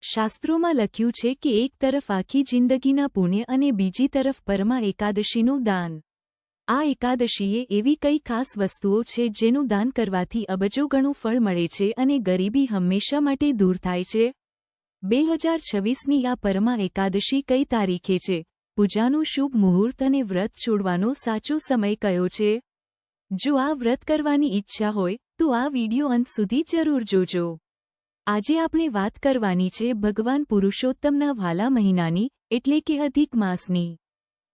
શાસ્ત્રોમાં લખ્યું છે કે એક તરફ આખી જિંદગીના પુણ્ય અને બીજી તરફ પરમા એકાદશીનું દાન। આ એકાદશીએ એવી કઈ ખાસ વસ્તુઓ છે જેનું દાન કરવાથી અબજો ગણું ફળ મળે છે અને ગરીબી હંમેશા માટે દૂર થાય છે। 2026ની આ પરમા એકાદશી કઈ તારીખે છે, પૂજાનું શુભ મુહૂર્ત અને વ્રત છોડવાનો સાચો સમય કયો છે? જો આ વ્રત કરવાની ઈચ્છા હોય તો આ વિડિયો અંત સુધી જરૂર જોજો। આજે આપણે વાત કરવાની છે ભગવાન પુરુષોત્તમના વાલા મહિનાની એટલે કે અધિક માસની।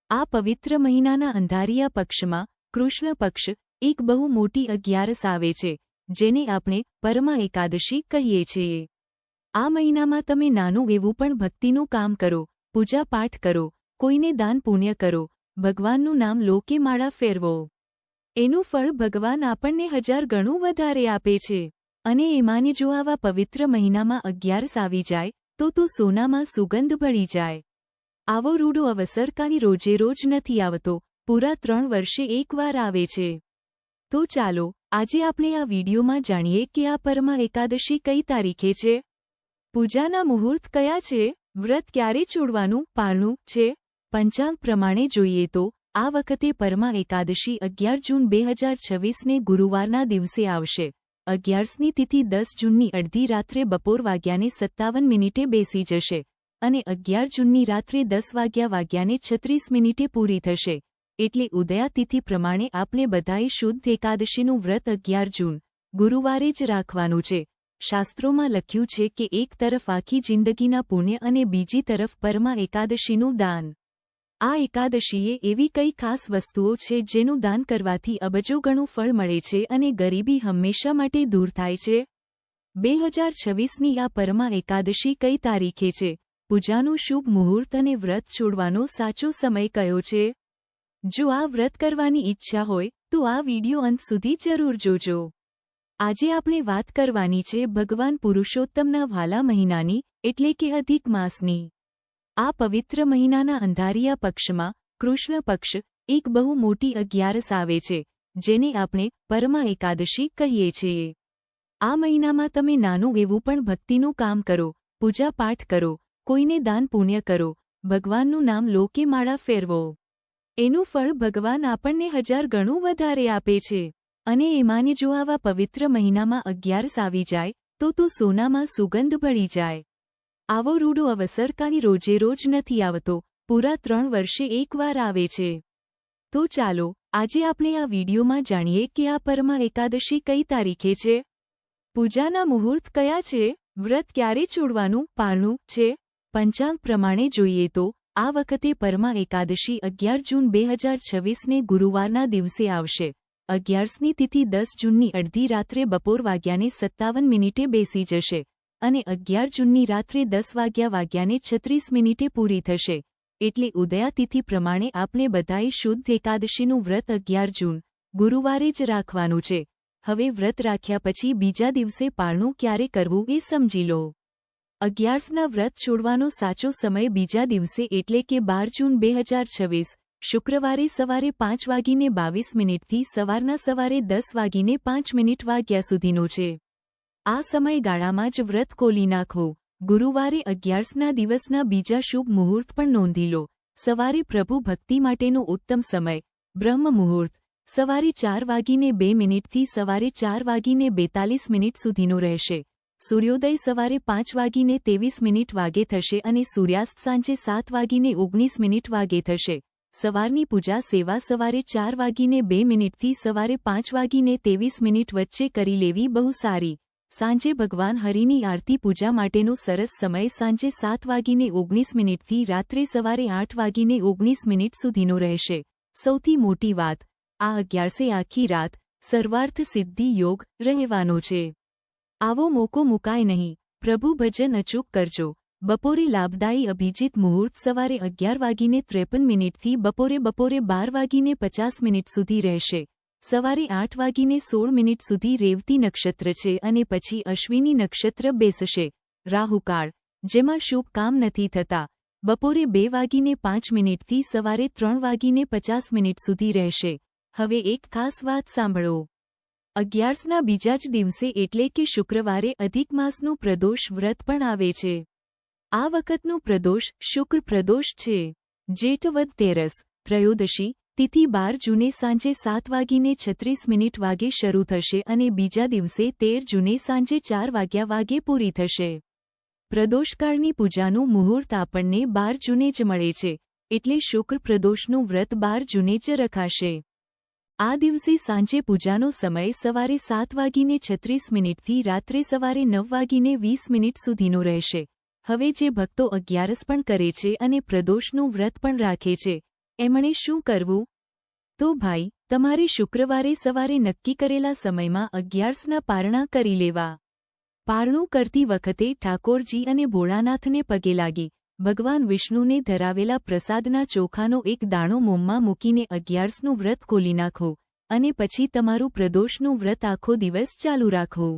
આ પવિત્ર મહિનાના અંધારિયા પક્ષમાં કૃષ્ણ પક્ષ એક બહુ મોટી 11 આવે છે, જેને આપણે પરમા એકાદશી કહીએ છીએ। આ મહિનામાં તમે નાનું એવું પણ ભક્તિનું કામ કરો, પૂજા પાઠ કરો, કોઈને દાન પુણ્ય કરો, ભગવાનનું નામ લો કે માળા ફેરવો, એનું ફળ ભગવાન આપણને 1000 ગણું વધારે આપે છે। અને એમાંને જો આવા પવિત્ર મહિનામાં 11 આવી જાય તો સોનામાં સુગંધ ભળી જાય। આવો રૂડો અવસર કાંઈ રોજે રોજ નથી આવતો, પૂરા 3 વર્ષે એકવાર આવે છે। તો ચાલો આજે આપણે આ વિડીયોમાં જાણીએ કે આ પરમા એકાદશી કઈ તારીખે છે, પૂજાના મુહૂર્ત કયા છે, વ્રત ક્યારે છોડવાનું પાળનું છે। પંચાંગ પ્રમાણે જોઈએ તો આ વખતે પરમા એકાદશી 11 જૂન 2026ને ગુરુવારના દિવસે આવશે। 11ની તિથિ 10 જૂનની અડધી રાત્રે બપોર વાગ્યાને 57 મિનિટે બેસી જશે અને 11 જૂનની રાત્રે 10 વાગ્યાને 36 મિનિટે પૂરી થશે। એટલે ઉદયા તિથિ પ્રમાણે આપણે બધાએ શુદ્ધ એકાદશીનું વ્રત 11 જૂન ગુરુવારે જ રાખવાનું છે। શાસ્ત્રોમાં લખ્યું છે કે એક તરફ આખી જિંદગીના પુણ્ય અને બીજી તરફ પરમા એકાદશીનું દાન। આ એકાદશીએ એવી કઈ ખાસ વસ્તુઓ છે જેનું દાન કરવાથી અબજો ગણું ફળ મળે છે અને ગરીબી હંમેશા માટે દૂર થાય છે। 2026ની આ પરમા એકાદશી કઈ તારીખે છે, પૂજાનું શુભ મુહૂર્ત અને વ્રત છોડવાનો સાચો સમય કયો છે? જો આ વ્રત કરવાની ઈચ્છા હોય તો આ વિડીયો અંત સુધી જરૂર જોજો। આજે આપણે વાત કરવાની છે ભગવાન પુરુષોત્તમના વાલા મહિનાની એટલે કે અધિક માસની। આ પવિત્ર મહિનાના અંધારિયા પક્ષમાં કૃષ્ણ પક્ષ એક બહુ મોટી 11 આવે છે, જેને આપણે પરમા એકાદશી કહીએ છીએ। આ મહિનામાં તમે નાનું એવું પણ ભક્તિનું કામ કરો, પૂજા પાઠ કરો, કોઈને દાન પુણ્ય કરો, ભગવાનનું નામ લો કે માળા ફેરવો, એનું ફળ ભગવાન આપણને 1000 ગણું વધારે આપે છે। અને એમાંને જો આવા પવિત્ર મહિનામાં 11 આવી જાય તો સોનામાં સુગંધ ભળી જાય। આવો રૂડો અવસર કાંઈ રોજે રોજ નથી આવતો, પૂરા 3 વર્ષે એકવાર આવે છે। તો ચાલો આજે આપણે આ વિડીયોમાં જાણીએ કે આ પરમા એકાદશી કઈ તારીખે છે, પૂજાના મુહૂર્ત કયા છે, વ્રત ક્યારે છોડવાનું પાળનું છે। પંચાંગ પ્રમાણે જોઈએ તો આ વખતે પરમા એકાદશી 11 જૂન 2026ને ગુરુવારના દિવસે આવશે। 11ની તિથિ 10 જૂનની અડધી રાત્રે બપોર વાગ્યાને 57 મિનિટે બેસી જશે અને 11 જૂનની રાત્રે 10 વાગ્યાને 36 મિનિટે પૂરી થશે। એટલે ઉદયા તિથિ પ્રમાણે આપણે બધાએ શુદ્ધ એકાદશીનું વ્રત 11 જૂન ગુરુવારે જ રાખવાનું છે। હવે વ્રત રાખ્યા પછી બીજા દિવસે પાળનું ક્યારે કરવું એ સમજી લો। 11ના વ્રત છોડવાનો સાચો સમય બીજા દિવસે એટલે કે 12 જૂન 2026 શુક્રવારે સવારે 5:22 મિનિટથી સવારના સવારે 10:05 વાગ્યા સુધીનો છે। આ સમયગાળામાં જ વ્રત ખોલી નાખવું। ગુરુવારે 11ના દિવસના બીજા શુભ મુહૂર્ત પણ નોંધી લો। સવારે પ્રભુ ભક્તિ માટેનો ઉત્તમ સમય બ્રહ્મ મુહૂર્ત સવારે 4:02 મિનિટથી સવારે 4:42 સુધીનો રહેશે। સૂર્યોદય સવારે 5:23 વાગે થશે અને સૂર્યાસ્ત સાંજે 7:19 વાગે થશે। સવારની પૂજા સેવા સવારે 4:02 મિનિટથી સવારે 5:23 વચ્ચે કરી લેવી બહુ સારી। સાંજે ભગવાન હરિની આરતી પૂજા માટેનો સરસ સમય સાંજે 7:19થી રાત્રે સવારે 8:19 સુધીનો રહેશે। સૌથી મોટી વાત, આ 11સે આખી રાત સર્વાર્થ સિદ્ધિ યોગ રહેવાનો છે। આવો મોકો મુકાય નહીં, પ્રભુ ભજન અચૂક કરજો। બપોરે લાભદાયી અભિજીત મુહૂર્ત સવારે 11:53થી બપોરે 12:50 સુધી રહેશે। સવારે 8:16 સુધી રેવતી નક્ષત્ર છે અને પછી અશ્વિની નક્ષત્ર બેસશે। રાહુકાળ, જેમાં શુભ કામ નથી થતા, બપોરે 2:05થી સવારે 3:50 સુધી રહેશે। હવે એક ખાસ વાત સાંભળો, 11ના બીજા જ દિવસે એટલે કે શુક્રવારે અધિક માસનું પ્રદોષ વ્રત પણ આવે છે। આ વખતનો પ્રદોષ શુક્ર પ્રદોષ છે. જેઠ વદ તેરસ ત્રયોદશી તિથિ 12 જૂને સાંજે 7:36 વાગે શરૂ થશે અને બીજા દિવસે 13 જૂને સાંજે 4 વાગે પૂરી થશે. પ્રદોષકાળની પૂજાનું મુહૂર્ત આપણને 12 જૂને જ મળે છે, એટલે શુક્ર પ્રદોષનું વ્રત 12 જૂને જ રખાશે. આ દિવસે સાંજે પૂજાનો સમય સવારે 7:36 થી રાત્રે સવારે 9:20 સુધીનો રહેશે. હવે જે ભક્તો 11 પણ કરે છે અને પ્રદોષનું વ્રત પણ રાખે છે, એમણે શું કરવું? તો ભાઈ, તમારે શુક્રવારે સવારે નક્કી કરેલા સમયમાં 11ના પારણા કરી લેવા. પારણું કરતી વખતે ઠાકોરજી અને ભોળાનાથને પગે લાગી ભગવાન વિષ્ણુને ધરાવેલા પ્રસાદના ચોખાનો એક દાણો મોંમાં મૂકીને 11નું વ્રત ખોલી નાખો અને પછી તમારું પ્રદોષનું વ્રત આખો દિવસ ચાલુ રાખો.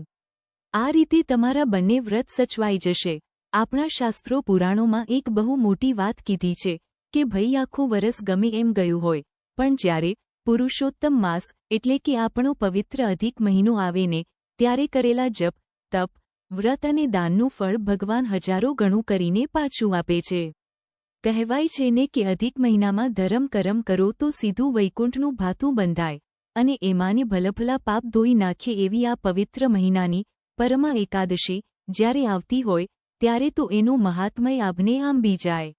આ રીતે તમારા બંને વ્રત સચવાઈ જશે. આપણા શાસ્ત્રો પુરાણોમાં એક બહુ મોટી વાત કીધી છે કે ભઈ આખું વરસ ગમે એમ ગયું હોય, પણ જ્યારે પુરુષોત્તમ માસ એટલે કે આપણો પવિત્ર અધિક મહિનો આવે ને, ત્યારે કરેલા જપ, તપ, વ્રત અને દાનનું ફળ ભગવાન હજારો ગણું કરીને પાછું આપે છે. કહેવાય છે ને કે અધિક મહિનામાં ધરમ કરમ કરો તો સીધું વૈકુંઠનું ભાતું બંધાય અને એમાંને ભલભલા પાપ ધોઈ નાખે. એવી આ પવિત્ર મહિનાની પરમાં એકાદશી જ્યારે આવતી હોય ત્યારે તો એનું મહાત્મય આભને આંબી જાય.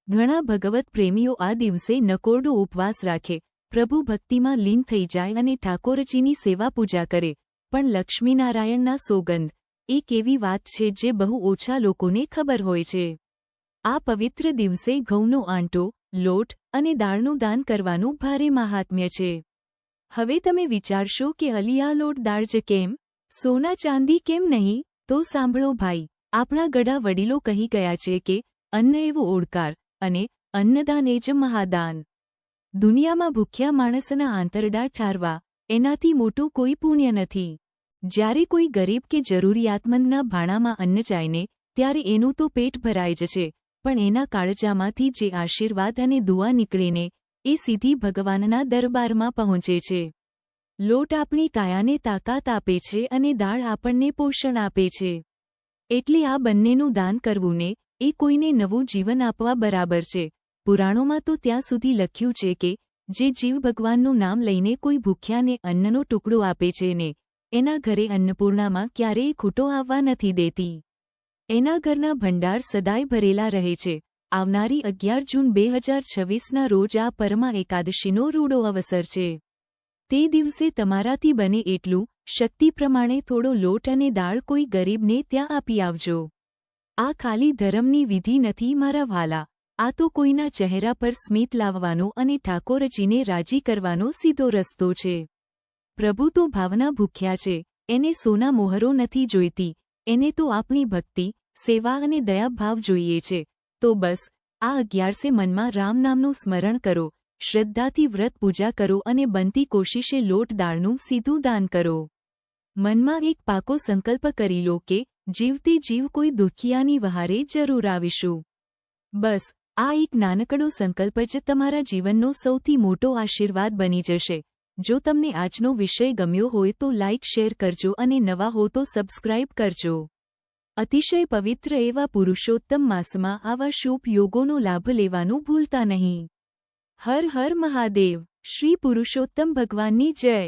ઘણા ભગવત પ્રેમીઓ આ દિવસે નકોરડો ઉપવાસ રાખે, પ્રભુ ભક્તિમાં લીન થઈ જાય અને ઠાકોરજીની સેવા પૂજા કરે. પણ લક્ષ્મીનારાયણના સોગંદ એક એવી વાત છે જે બહુ ઓછા લોકોને ખબર હોય છે. આ પવિત્ર દિવસે ઘઉંનો આંટો, લોટ અને દાળનું દાન કરવાનું ભારે મહાત્મ્ય છે. હવે તમે વિચારશો કે અલી આ લોટ દાળ જ કેમ, સોના ચાંદી કેમ નહીં? તો સાંભળો ભાઈ, આપણા ગડા વડીલો કહી ગયા છે કે અન્ન એવો ઓડકાર અને અન્નદાન એ જ મહાદાન. દુનિયામાં ભૂખ્યા માણસના આંતરડા ઠારવા એનાથી મોટું કોઈ પુણ્ય નથી. જ્યારે કોઈ ગરીબ કે જરૂરિયાતમંદના ભાણામાં અન્ન જાય ને, ત્યારે એનું તો પેટ ભરાય જ છે, પણ એના કાળજામાંથી જે આશીર્વાદ અને દુઆ નીકળે ને, એ સીધી ભગવાનના દરબારમાં પહોંચે છે. લોટ આપણી કાયાને તાકાત આપે છે અને દાળ આપણને પોષણ આપે છે. એટલે આ બંનેનું દાન કરવું ને, એ કોઈને નવું જીવન આપવા બરાબર છે. પુરાણોમાં તો ત્યાં સુધી લખ્યું છે કે જે જીવ ભગવાનનું નામ લઈને કોઈ ભૂખ્યાને અન્નનો ટુકડો આપે છે ને, એના ઘરે અન્નપૂર્ણામાં ક્યારેય ખૂટો આવવા નથી દેતી. એના ઘરના ભંડાર સદાય ભરેલા રહે છે. આવનારી 11 જૂન 2026ના રોજ આ પરમાં એકાદશીનો રૂડો અવસર છે. તે દિવસે તમારાથી બને એટલું શક્તિ પ્રમાણે થોડો લોટ અને દાળ કોઈ ગરીબને ત્યાં આપી આવજો. આ ખાલી ધર્મની વિધિ નથી મારા વ્હાલા, આ તો કોઈના ચહેરા પર સ્મિત લાવવાનો અને ઠાકોરજીને રાજી કરવાનો સીધો રસ્તો છે. પ્રભુ તો ભાવના ભૂખ્યા છે, એને સોના મોહરો નથી જોઈતી, એને તો આપણી ભક્તિ, સેવા અને દયાભાવ જોઈએ છે. તો બસ આ 11સે મનમાં રામ નામનું સ્મરણ કરો, શ્રદ્ધાથી વ્રત પૂજા કરો અને બનતી કોશિશે લોટ દાળનું સીધું દાન કરો. મનમાં એક પાકો સંકલ્પ કરી લો કે જીવતે જીવ કોઈ દુખિયાની વહારે જરૂર આવીશું. બસ આ એક નાનકડો સંકલ્પ જ તમારા જીવનનો સૌથી મોટો આશીર્વાદ બની જશે. જો તમને આજનો વિષય ગમ્યો હોય તો લાઇક શેર કરજો અને નવા હો તો સબસ્ક્રાઇબ કરજો. અતિશય પવિત્ર એવા પુરુષોત્તમ માસમાં આવા શુભ યોગોનો લાભ લેવાનું ભૂલતા નહીં. હર હર મહાદેવ. શ્રી પુરુષોત્તમ ભગવાનની જય.